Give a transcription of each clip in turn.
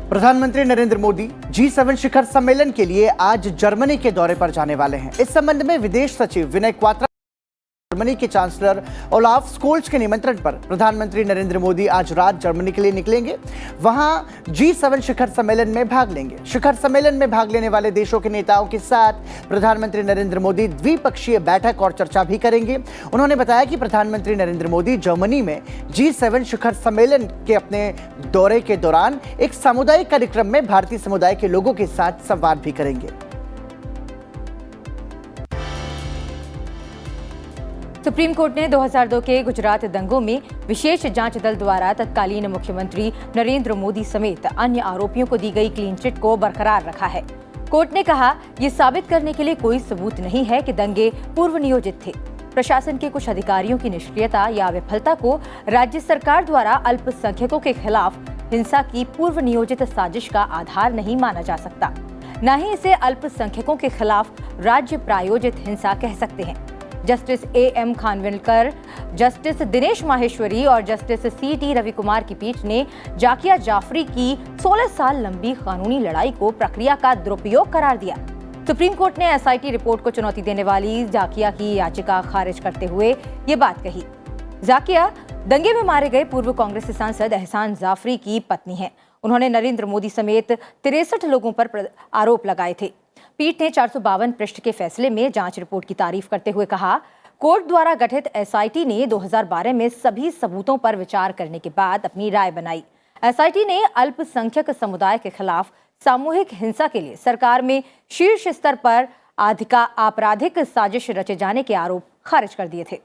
प्रधानमंत्री नरेंद्र मोदी G7 शिखर सम्मेलन के लिए आज जर्मनी के दौरे पर जाने वाले हैं। इस संबंध में विदेश सचिव विनय क्वात्रा जर्मनी के चांसलर ओलाफ स्कोल्ज के निमंत्रण पर प्रधानमंत्री नरेंद्र मोदी आज रात जर्मनी के लिए निकलेंगे। वहां G7 शिखर सम्मेलन में भाग लेंगे। शिखर सम्मेलन में भाग लेने वाले देशों के नेताओं के साथ प्रधानमंत्री नरेंद्र मोदी द्विपक्षीय बैठक और चर्चा भी करेंगे। उन्होंने बताया कि प्रधानमंत्री नरेंद्र मोदी जर्मनी में G7 शिखर सम्मेलन के अपने दौरे के दौरान एक सामुदायिक कार्यक्रम में भारतीय समुदाय के लोगों के साथ संवाद भी करेंगे। सुप्रीम कोर्ट ने 2002 के गुजरात दंगों में विशेष जांच दल द्वारा तत्कालीन मुख्यमंत्री नरेंद्र मोदी समेत अन्य आरोपियों को दी गई क्लीन चिट को बरकरार रखा है। कोर्ट ने कहा, ये साबित करने के लिए कोई सबूत नहीं है कि दंगे पूर्व नियोजित थे। प्रशासन के कुछ अधिकारियों की निष्क्रियता या विफलता को राज्य सरकार द्वारा अल्पसंख्यकों के खिलाफ हिंसा की पूर्व नियोजित साजिश का आधार नहीं माना जा सकता। न ही इसे अल्पसंख्यकों के खिलाफ राज्य प्रायोजित हिंसा कह सकते हैं। Justice A.M. Khanwilkar, justice Dinesh Maheshwari और जस्टिस C.T. रविकुमार की पीठ ने जाकिया जाफरी की 16 साल लंबी कानूनी लड़ाई को प्रक्रिया का दुरुपयोग करार दिया। सुप्रीम कोर्ट ने SIT रिपोर्ट को चुनौती देने वाली जाकिया की याचिका खारिज करते हुए ये बात कही। जाकिया दंगे में मारे गए पूर्व कांग्रेस सांसद एहसान जाफरी की पत्नी है। उन्होंने नरेंद्र मोदी समेत 63 लोगों पर आरोप लगाए थे। पीठ ने 452 पृष्ठ के फैसले में जांच रिपोर्ट की तारीफ करते हुए कहा, कोर्ट द्वारा गठित SIT ने 2012 में सभी सबूतों पर विचार करने के बाद अपनी राय बनाई। SIT ने अल्पसंख्यक समुदाय के खिलाफ सामूहिक हिंसा के लिए सरकार में शीर्ष स्तर पर आपराधिक साजिश रचे जाने के आरोप खारिज कर दिए थे।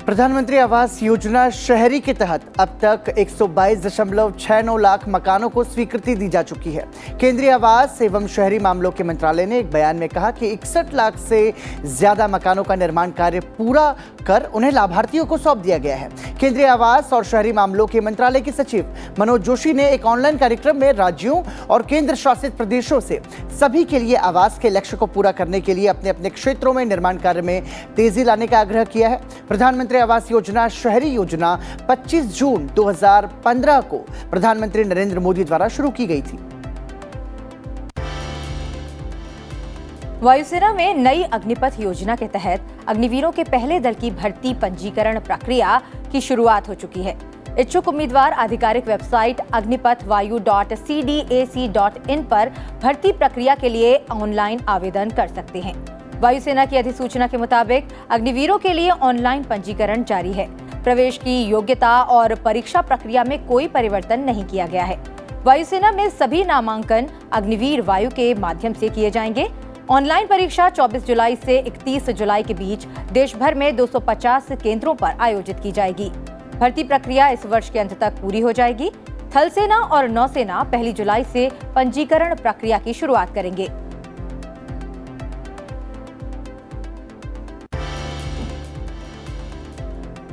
प्रधानमंत्री आवास योजना शहरी के तहत अब तक 122.69 लाख मकानों को स्वीकृति दी जा चुकी है। केंद्रीय आवास एवं शहरी मामलों के मंत्रालय ने एक बयान में कहा कि 61 लाख से ज्यादा मकानों का निर्माण कार्य पूरा कर उन्हें लाभार्थियों को सौंप दिया गया है। केंद्रीय आवास और शहरी मामलों के मंत्रालय के सचिव मनोज जोशी ने एक ऑनलाइन कार्यक्रम में राज्यों और केंद्र शासित प्रदेशों से सभी के लिए आवास के लक्ष्य को पूरा करने के लिए अपने अपने क्षेत्रों में निर्माण कार्य में तेजी लाने का आग्रह किया है। प्रधानमंत्री आवास योजना शहरी योजना 25 जून 2015 को प्रधानमंत्री नरेंद्र मोदी द्वारा शुरू की गई थी। वायुसेना में नई अग्निपथ योजना के तहत अग्निवीरों के पहले दल की भर्ती पंजीकरण प्रक्रिया की शुरुआत हो चुकी है। इच्छुक उम्मीदवार आधिकारिक वेबसाइट agnipatvayu.cdac.in पर भर्ती प्रक्रिया के लिए ऑनलाइन आवेदन कर सकते हैं। वायुसेना की अधिसूचना के मुताबिक अग्निवीरों के लिए ऑनलाइन पंजीकरण जारी है। प्रवेश की योग्यता और परीक्षा प्रक्रिया में कोई परिवर्तन नहीं किया गया है। वायुसेना में सभी नामांकन अग्निवीर वायु के माध्यम से किए जाएंगे। ऑनलाइन परीक्षा 24 जुलाई से 31 जुलाई के बीच देश भर में 250 केंद्रों पर आयोजित की जाएगी। भर्ती प्रक्रिया इस वर्ष के अंत तक पूरी हो जाएगी। थल सेना और नौसेना 1 जुलाई से पंजीकरण प्रक्रिया की शुरुआत करेंगे।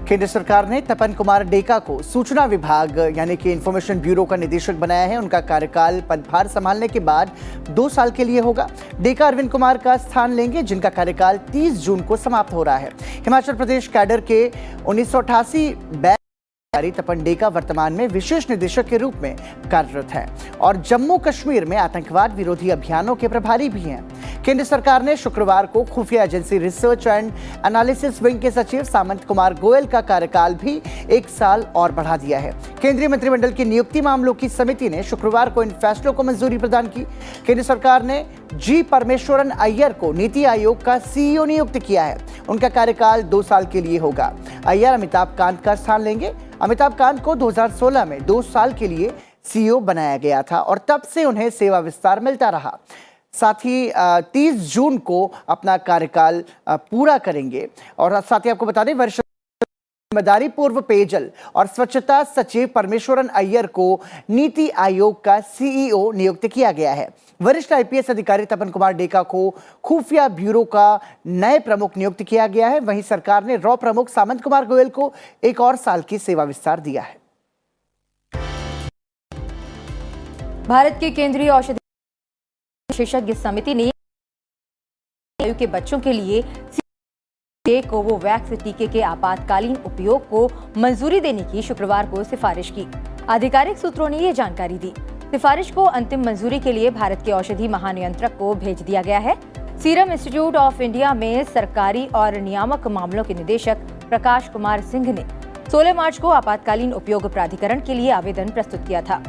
केंद्र सरकार ने तपन कुमार डेका को सूचना विभाग यानी कि इंफॉर्मेशन ब्यूरो का निदेशक बनाया है। उनका कार्यकाल पदभार संभालने के बाद 2 साल के लिए होगा। डेका अरविंद कुमार का स्थान लेंगे, जिनका कार्यकाल 30 जून को समाप्त हो रहा है। हिमाचल प्रदेश कैडर के 1988 बैच तपन डेका वर्तमान में विशेष निदेशक के रूप में कार्यरत हैं और जम्मू कश्मीर में आतंकवाद विरोधी अभियानों के प्रभारी भी हैं। केंद्र सरकार ने शुक्रवार को खुफिया agency research and analysis wing के सचिव सामंत कुमार गोयल का कार्यकाल भी 1 साल और बढ़ा दिया है। केंद्रीय मंत्रिमंडल की नियुक्ति मामलों की समिति ने शुक्रवार को इन फैसलों को मंजूरी प्रदान की। केंद्र सरकार ने जी परमेश्वरन अय्यर को नीति आयोग का CEO नियुक्त किया है। उनका कार्यकाल 2 साल के लिए होगा। अय्यर अमिताभ कांत का स्थान लेंगे। अमिताभ कांत को 2016 में 2 साल के लिए CEO बनाया गया था और तब से उन्हें सेवा विस्तार मिलता रहा। साथ ही 30 जून को अपना कार्यकाल पूरा करेंगे। और साथ ही आपको बता दें, वरिष्ठ जिम्मेदारी पूर्व पेयजल और स्वच्छता सचिव परमेश्वरन अय्यर को नीति आयोग का CEO नियुक्त किया गया है। वरिष्ठ IPS अधिकारी तपन कुमार डेका को खुफिया ब्यूरो का नए प्रमुख नियुक्त किया गया है। वहीं सरकार ने रॉ प्रमुख सामंत कुमार गोयल को 1 और साल की सेवा विस्तार दिया है। भारत के केंद्रीय औषधि विशेषज्ञ समिति ने आयु के बच्चों के लिए के कोवोवैक्स टीके के आपातकालीन उपयोग को मंजूरी देने की शुक्रवार को सिफारिश की। आधिकारिक सूत्रों ने ये जानकारी दी। सिफारिश को अंतिम मंजूरी के लिए भारत के औषधि महानियंत्रक को भेज दिया गया है। सीरम इंस्टीट्यूट ऑफ इंडिया में सरकारी और नियामक मामलों के निदेशक प्रकाश कुमार सिंह ने 16 मार्च को आपातकालीन उपयोग प्राधिकरण के लिए आवेदन प्रस्तुत किया था।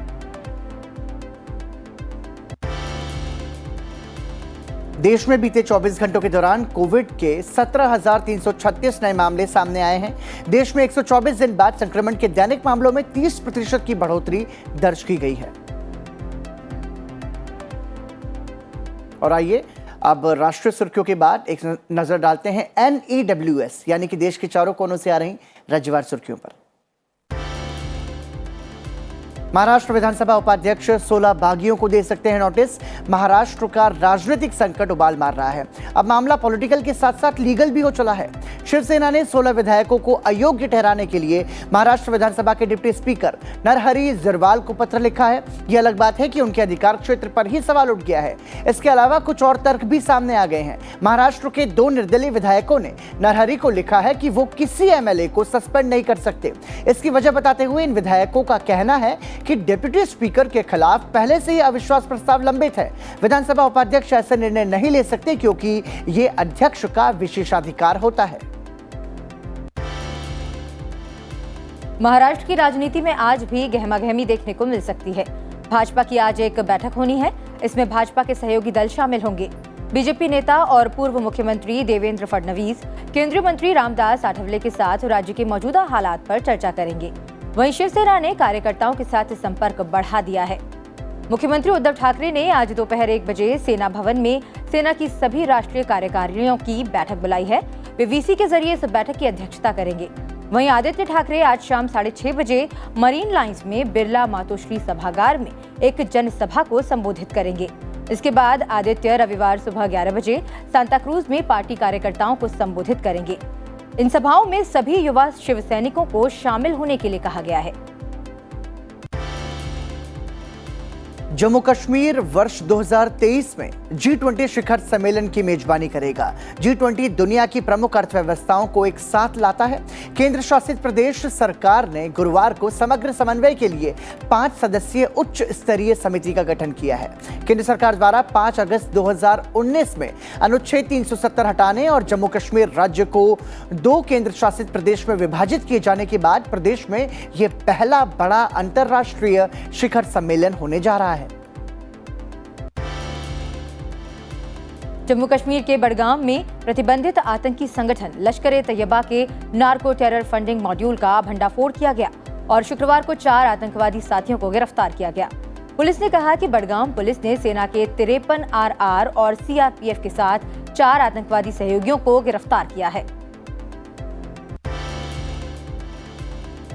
देश में बीते 24 घंटों के दौरान कोविड के 17,336 नए मामले सामने आए हैं। देश में 124 दिन बाद संक्रमण के दैनिक मामलों में 30% की बढ़ोतरी दर्ज की गई है। और आइए अब राष्ट्रीय सुर्खियों के बाद एक नजर डालते हैं NEWS यानी कि देश के चारों कोनों से आ रही राज्यवार सुर्खियों पर। महाराष्ट्र विधानसभा उपाध्यक्ष 16 बागियों को दे सकते हैं नोटिस। महाराष्ट्र का राजनीतिक संकट उबाल मार रहा है। अब मामला पॉलिटिकल के साथ साथ लीगल भी हो चला है। शिवसेना ने 16 विधायकों को अयोग्य ठहराने के लिए महाराष्ट्र विधानसभा के डिप्टी स्पीकर नरहरी झिरवाल को पत्र लिखा है। यह अलग बात है कि उनके अधिकार क्षेत्र पर ही सवाल उठ गया है। इसके अलावा कुछ और तर्क भी सामने आ गए हैं। महाराष्ट्र के 2 निर्दलीय विधायकों ने नरहरी को लिखा है कि वो किसी MLA को सस्पेंड नहीं कर सकते। इसकी वजह बताते हुए इन विधायकों का कहना है कि डिप्टी स्पीकर के खिलाफ पहले से ही अविश्वास प्रस्ताव लंबित है। विधानसभा उपाध्यक्ष ऐसे निर्णय नहीं ले सकते क्योंकि ये अध्यक्ष का विशेषाधिकार होता है। महाराष्ट्र की राजनीति में आज भी गहमागहमी देखने को मिल सकती है। भाजपा की आज एक बैठक होनी है। इसमें भाजपा के सहयोगी दल शामिल होंगे। बीजेपी नेता और पूर्व मुख्यमंत्री देवेंद्र फडणवीस केंद्रीय मंत्री रामदास आठवले के साथ राज्य के मौजूदा हालात पर चर्चा करेंगे। वहीं शिवसेना ने कार्यकर्ताओं के साथ संपर्क बढ़ा दिया है। मुख्यमंत्री उद्धव ठाकरे ने आज दोपहर 1 बजे सेना भवन में सेना की सभी राष्ट्रीय कार्यकारिणियों की बैठक बुलाई है। वे VC के जरिए इस बैठक की अध्यक्षता करेंगे। वहीं आदित्य ठाकरे आज शाम 6:30 बजे मरीन लाइंस में बिरला मातोश्री सभागार में एक जनसभा को संबोधित करेंगे। इसके बाद आदित्य रविवार सुबह 11 बजे सांता क्रूज में पार्टी कार्यकर्ताओं को संबोधित करेंगे। इन सभाओं में सभी युवा शिव सैनिकों को शामिल होने के लिए कहा गया है। जम्मू कश्मीर वर्ष 2023 में G20 शिखर सम्मेलन की मेजबानी करेगा। G20 दुनिया की प्रमुख अर्थव्यवस्थाओं को एक साथ लाता है। केंद्र शासित प्रदेश सरकार ने गुरुवार को समग्र समन्वय के लिए 5 सदस्यीय उच्च स्तरीय समिति का गठन किया है। केंद्र सरकार द्वारा 5 अगस्त 2019 में अनुच्छेद 370 हटाने और जम्मू कश्मीर राज्य को 2 केंद्र शासित प्रदेश में विभाजित किए जाने के बाद प्रदेश में यह पहला बड़ा अंतर्राष्ट्रीय शिखर सम्मेलन होने जा रहा है। जम्मू कश्मीर के बडगाम में प्रतिबंधित आतंकी संगठन लश्कर-ए-तैयबा के नार्को टेरर फंडिंग मॉड्यूल का भंडाफोड़ किया गया और शुक्रवार को 4 आतंकवादी साथियों को गिरफ्तार किया गया। पुलिस ने कहा कि बडगाम पुलिस ने सेना के 53 RR और CRPF के साथ 4 आतंकवादी सहयोगियों को गिरफ्तार किया है।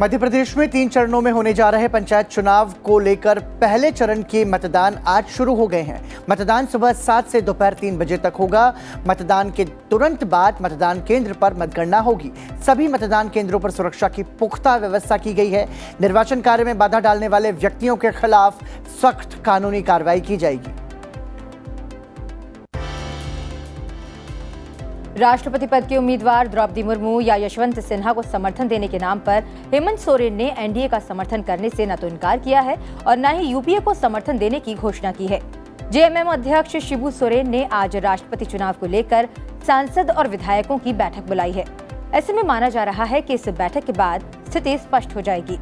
मध्य प्रदेश में 3 चरणों में होने जा रहे पंचायत चुनाव को लेकर पहले चरण के मतदान आज शुरू हो गए हैं। मतदान सुबह 7 से दोपहर 3 बजे तक होगा। मतदान के तुरंत बाद मतदान केंद्र पर मतगणना होगी। सभी मतदान केंद्रों पर सुरक्षा की पुख्ता व्यवस्था की गई है। निर्वाचन कार्य में बाधा डालने वाले व्यक्तियों के खिलाफ सख्त कानूनी कार्रवाई की जाएगी। राष्ट्रपति पद के उम्मीदवार द्रौपदी मुर्मू या यशवंत सिन्हा को समर्थन देने के नाम पर हेमंत सोरेन ने एनडीए का समर्थन करने से न तो इनकार किया है और न ही यूपीए को समर्थन देने की घोषणा की है। जेएमएम अध्यक्ष शिबू सोरेन ने आज राष्ट्रपति चुनाव को लेकर सांसद और विधायकों की बैठक बुलाई है। ऐसे में माना जा रहा है कि इस बैठक के बाद स्थिति स्पष्ट हो जाएगी।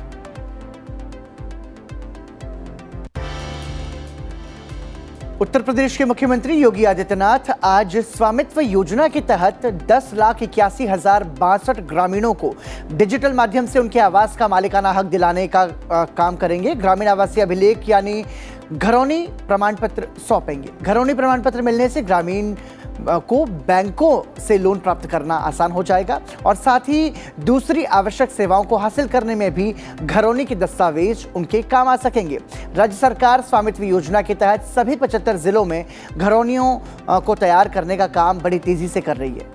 उत्तर प्रदेश के मुख्यमंत्री योगी आदित्यनाथ आज स्वामित्व योजना के तहत 10,81,062 ग्रामीणों को डिजिटल माध्यम से उनके आवास का मालिकाना हक दिलाने का काम करेंगे। ग्रामीण आवासीय अभिलेख यानी घरौनी प्रमाण पत्र सौंपेंगे। घरौनी प्रमाण पत्र मिलने से ग्रामीण को बैंकों से लोन प्राप्त करना आसान हो जाएगा और साथ ही दूसरी आवश्यक सेवाओं को हासिल करने में भी घरौनी के दस्तावेज उनके काम आ सकेंगे। राज्य सरकार स्वामित्व योजना के तहत सभी 75 जिलों में घरौनियों को तैयार करने का काम बड़ी तेजी से कर रही है।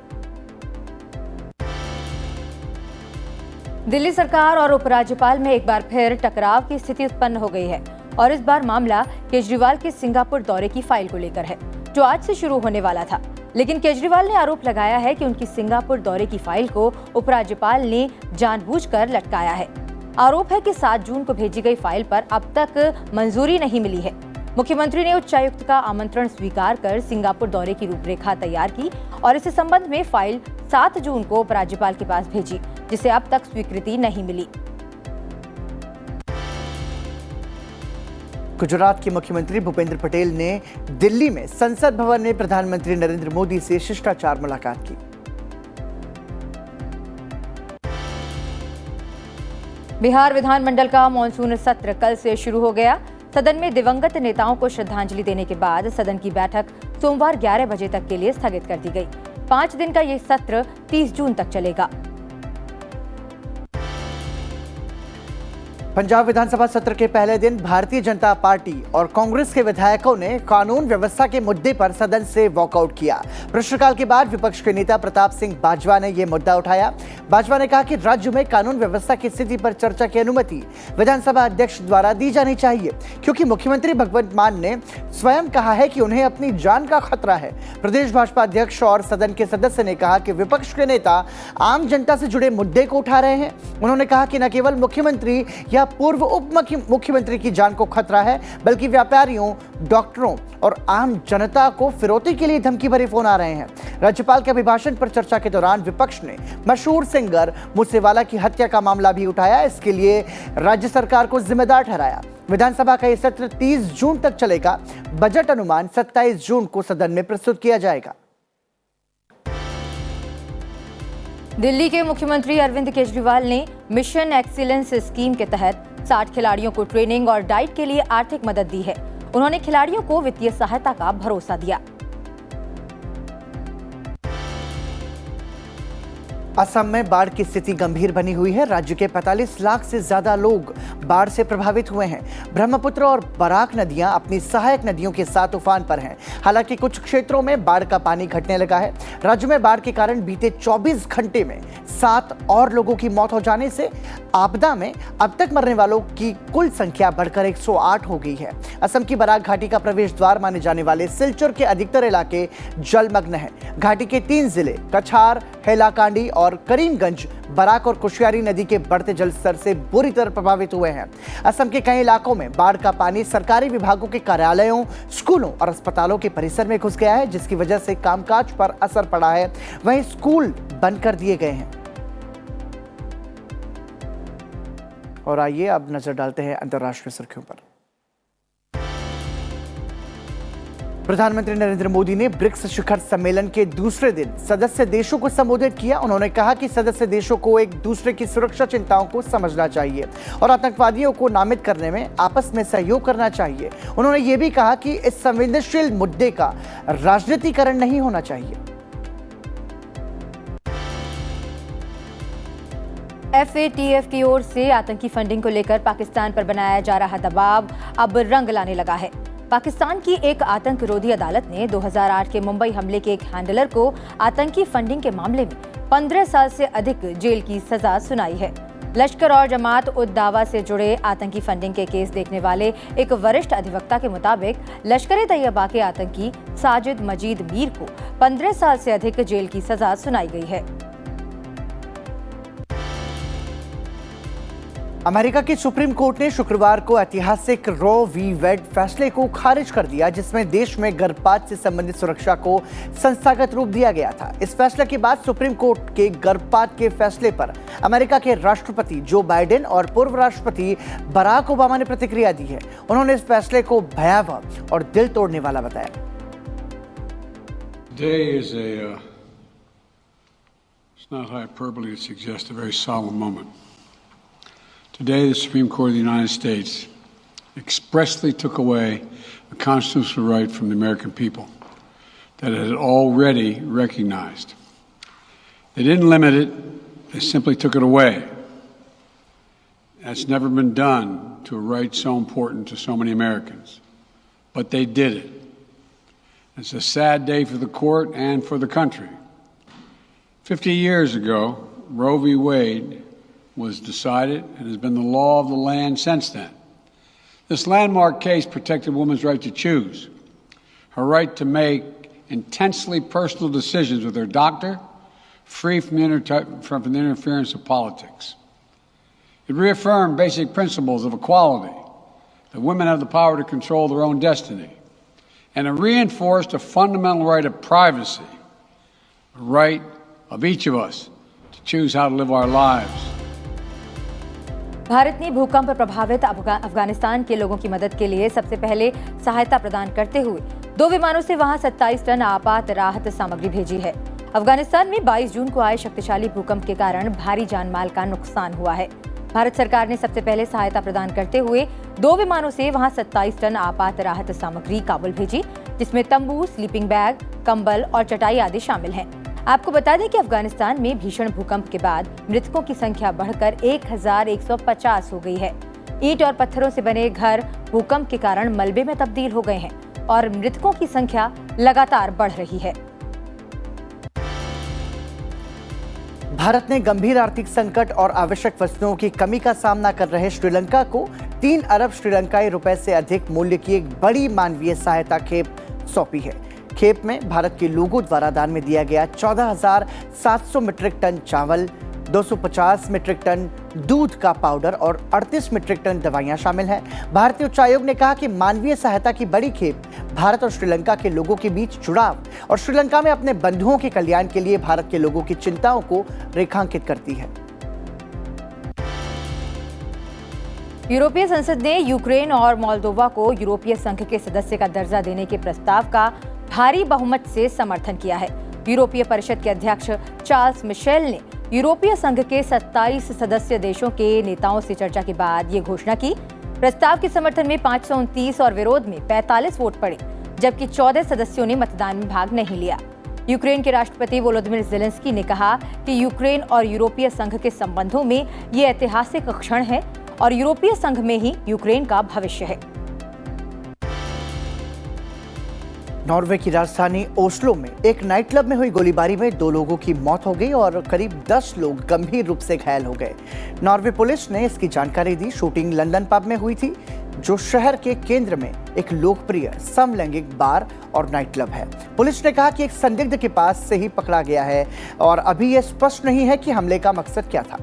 दिल्ली सरकार और उपराज्यपाल में एक बार फिर टकराव की स्थिति उत्पन्न हो गई है और इस बार मामला केजरीवाल के सिंगापुर दौरे की फाइल को लेकर है, जो आज से शुरू होने वाला था। लेकिन केजरीवाल ने आरोप लगाया है कि उनकी सिंगापुर दौरे की फाइल को उपराज्यपाल ने जानबूझकर लटकाया है। आरोप है कि 7 जून को भेजी गई फाइल पर अब तक मंजूरी नहीं मिली है। मुख्यमंत्री ने उच्चायुक्त का आमंत्रण स्वीकार कर सिंगापुर दौरे की रूपरेखा तैयार की और इस संबंध में फाइल 7 जून को उपराज्यपाल के पास भेजी, जिसे अब तक स्वीकृति नहीं मिली। गुजरात के मुख्यमंत्री भूपेंद्र पटेल ने दिल्ली में संसद भवन में प्रधानमंत्री नरेंद्र मोदी से शिष्टाचार मुलाकात की। बिहार विधानमंडल का मॉनसून सत्र कल से शुरू हो गया। सदन में दिवंगत नेताओं को श्रद्धांजलि देने के बाद सदन की बैठक सोमवार 11 बजे तक के लिए स्थगित कर दी गई। 5 दिन का ये सत्र 30 जून तक चलेगा। पंजाब विधानसभा सत्र के पहले दिन भारतीय जनता पार्टी और कांग्रेस के विधायकों ने कानून व्यवस्था के मुद्दे पर सदन से वॉकआउट किया। प्रश्नकाल के बाद विपक्ष के नेता प्रताप सिंह बाजवा ने यह मुद्दा उठाया। बाजवा ने कहा कि राज्य में कानून व्यवस्था की स्थिति पर चर्चा की अनुमति विधानसभा अध्यक्ष द्वारा दी जानी चाहिए, क्योंकि मुख्यमंत्री भगवंत मान ने स्वयं कहा है कि उन्हें अपनी जान का खतरा है। प्रदेश भाजपा अध्यक्ष और सदन के सदस्य ने कहा कि विपक्ष के नेता आम जनता से जुड़े मुद्दे को उठा रहे हैं। उन्होंने कहा कि न केवल मुख्यमंत्री या पूर्व उप मुख्यमंत्री की जान को खतरा है, बल्कि व्यापारियों, डॉक्टरों और आम जनता को फिरौती के लिए धमकी भरे फोन आ रहे हैं। राज्यपाल के अभिभाषण पर चर्चा के दौरान विपक्ष ने मशहूर सिंगर मूसेवाला की हत्या का मामला भी उठाया। इसके लिए राज्य सरकार को जिम्मेदार ठहराया। विधानसभा का यह सत्र 30 जून तक चलेगा। बजट अनुमान 27 जून को सदन में प्रस्तुत किया जाएगा। दिल्ली के मुख्यमंत्री अरविंद केजरीवाल ने मिशन एक्सीलेंस स्कीम के तहत 60 खिलाड़ियों को ट्रेनिंग और डाइट के लिए आर्थिक मदद दी है। उन्होंने खिलाड़ियों को वित्तीय सहायता का भरोसा दिया। असम में बाढ़ की स्थिति गंभीर बनी हुई है। राज्य के 45 लाख से ज्यादा लोग बाढ़ से प्रभावित हुए हैं। ब्रह्मपुत्र और बराक नदियां अपनी सहायक नदियों के साथ उफान पर हैं। हालांकि कुछ क्षेत्रों में बाढ़ का पानी घटने लगा है। राज्य में बाढ़ के कारण बीते 24 घंटे में 7 और लोगों की मौत हो जाने से आपदा में अब तक मरने वालों की कुल संख्या बढ़कर 108 हो गई है। असम की बराक घाटी का प्रवेश द्वार माने जाने वाले सिलचर के अधिकतर इलाके जलमग्न हैं। घाटी के 3 जिले कछार, हैलाकांडी और करीमगंज बराक और कुशियारी नदी के बढ़ते जल स्तर से बुरी तरह प्रभावित हुए हैं। असम के कई इलाकों में बाढ़ का पानी सरकारी विभागों के कार्यालयों, स्कूलों और अस्पतालों के परिसर में घुस गया है, जिसकी वजह से कामकाज पर असर पड़ा है। वहीं स्कूल बंद कर दिए गए हैं। और आइए अब नजर डालते हैं अंतर्राष्ट्रीय सुर्खियों पर। प्रधानमंत्री नरेंद्र मोदी ने ब्रिक्स शिखर सम्मेलन के दूसरे दिन सदस्य देशों को संबोधित किया। उन्होंने कहा कि सदस्य देशों को एक दूसरे की सुरक्षा चिंताओं को समझना चाहिए और आतंकवादियों को नामित करने में आपस में सहयोग करना चाहिए। उन्होंने ये भी कहा कि इस संवेदनशील मुद्दे का राजनीतिकरण नहीं होना चाहिए। FATF की ओर से आतंकी फंडिंग को लेकर पाकिस्तान पर बनाया जा रहा दबाव अब रंग लाने लगा है। पाकिस्तान की एक आतंक रोधी अदालत ने 2008 के मुंबई हमले के एक हैंडलर को आतंकी फंडिंग के मामले में 15 साल से अधिक जेल की सजा सुनाई है। लश्कर और जमात उद दावा से जुड़े आतंकी फंडिंग के केस देखने वाले एक वरिष्ठ अधिवक्ता के मुताबिक लश्कर-ए-तैयबा के आतंकी साजिद मजीद मीर को 15 साल से अधिक जेल की सजा सुनाई गई है। अमेरिका की सुप्रीम कोर्ट ने शुक्रवार को ऐतिहासिक रो वी वेड फैसले को खारिज कर दिया, जिसमें देश में गर्भपात से संबंधित सुरक्षा को संस्थागत रूप दिया गया था। इस फैसले के बाद सुप्रीम कोर्ट के गर्भपात के फैसले पर अमेरिका के राष्ट्रपति जो बाइडेन और पूर्व राष्ट्रपति बराक ओबामा ने प्रतिक्रिया दी है। उन्होंने इस फैसले को भयावह और दिल तोड़ने वाला बताया। Today, the Supreme Court of the United States expressly took away a constitutional right from the American people that it had already recognized. They didn't limit it, they simply took it away. That's never been done to a right so important to so many Americans. But they did it. It's a sad day for the court and for the country. 50 years ago, Roe v. Wade was decided and has been the law of the land since then. This landmark case protected women's right to choose, her right to make intensely personal decisions with their doctor, free from the interference of politics. It reaffirmed basic principles of equality, that women have the power to control their own destiny, and it reinforced a fundamental right of privacy, a right of each of us to choose how to live our lives. Bharat ने भूकंप प्रभावित अफगानिस्तान के लोगों की मदद के लिए सबसे पहले सहायता प्रदान करते हुए 2 विमानों से वहां 27 टन आपात राहत सामग्री भेजी है। अफगानिस्तान में 22 जून को आए शक्तिशाली भूकंप के कारण भारी जानमाल का नुकसान हुआ है। भारत सरकार ने सबसे पहले सहायता प्रदान करते हुए 2 विमानों से वहां 27 टन आपात राहत सामग्री काबुल भेजी, जिसमें तंबू, स्लीपिंग बैग, कंबल और चटाई आदि शामिल हैं। आपको बता दें कि अफगानिस्तान में भीषण भूकंप के बाद मृतकों की संख्या बढ़कर 1150 हो गई है। ईंट और पत्थरों से बने घर भूकंप के कारण मलबे में तब्दील हो गए हैं और मृतकों की संख्या लगातार बढ़ रही है। भारत ने गंभीर आर्थिक संकट और आवश्यक वस्तुओं की कमी का सामना कर रहे श्रीलंका को 3 अरब श्रीलंकाई रुपए से अधिक मूल्य की एक बड़ी मानवीय सहायता खेप सौंपी है। खेप में भारत के लोगों द्वारा दान में दिया गया 14,700 मीट्रिक टन चावल, 250 मीट्रिक टन दूध का पाउडर और 38 मीट्रिक टन दवाइयां शामिल हैं। भारतीय उच्चायोग ने कहा कि मानवीय सहायता की बड़ी खेप भारत और श्रीलंका के लोगों के बीच जुड़ाव और श्रीलंका में अपने बंधुओं के कल्याण के लिए भारत के लोगों की चिंताओं को रेखांकित करती है। यूरोपीय संसद ने यूक्रेन और मोल्दोवा को यूरोपीय संघ के सदस्य का दर्जा देने के प्रस्ताव का भारी बहुमत से समर्थन किया है। यूरोपीय परिषद के अध्यक्ष चार्ल्स मिशेल ने यूरोपीय संघ के 27 सदस्य देशों के नेताओं से चर्चा के बाद ये घोषणा की। प्रस्ताव के समर्थन में 529 और विरोध में 45 वोट पड़े, जबकि 14 सदस्यों ने मतदान में भाग नहीं लिया। यूक्रेन के राष्ट्रपति वोलोदिमिर ज़ेलेंस्की ने कहा कि यूक्रेन और यूरोपीय संघ के संबंधों में ये ऐतिहासिक क्षण है और यूरोपीय संघ में ही यूक्रेन का भविष्य है। नॉर्वे की राजधानी ओस्लो में एक नाइट क्लब में हुई गोलीबारी में 2 लोगों की मौत हो गई और करीब 10 लोग गंभीर रूप से घायल हो गए। नॉर्वे पुलिस ने इसकी जानकारी दी। शूटिंग लंदन पब में हुई थी, जो शहर के केंद्र में एक लोकप्रिय समलैंगिक बार और नाइट क्लब है। पुलिस ने कहा कि एक संदिग्ध के पास से ही पकड़ा गया है और अभी यह स्पष्ट नहीं है कि हमले का मकसद क्या था।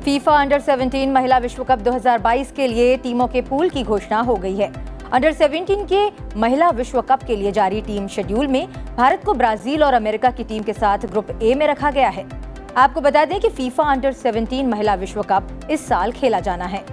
फीफा अंडर 17 महिला विश्व कप 2022 के लिए टीमों के पूल की घोषणा हो गई है। अंडर 17 के महिला विश्व कप के लिए जारी टीम शेड्यूल में भारत को ब्राजील और अमेरिका की टीम के साथ ग्रुप ए में रखा गया है। आपको बता दें कि फीफा अंडर 17 महिला विश्व कप इस साल खेला जाना है।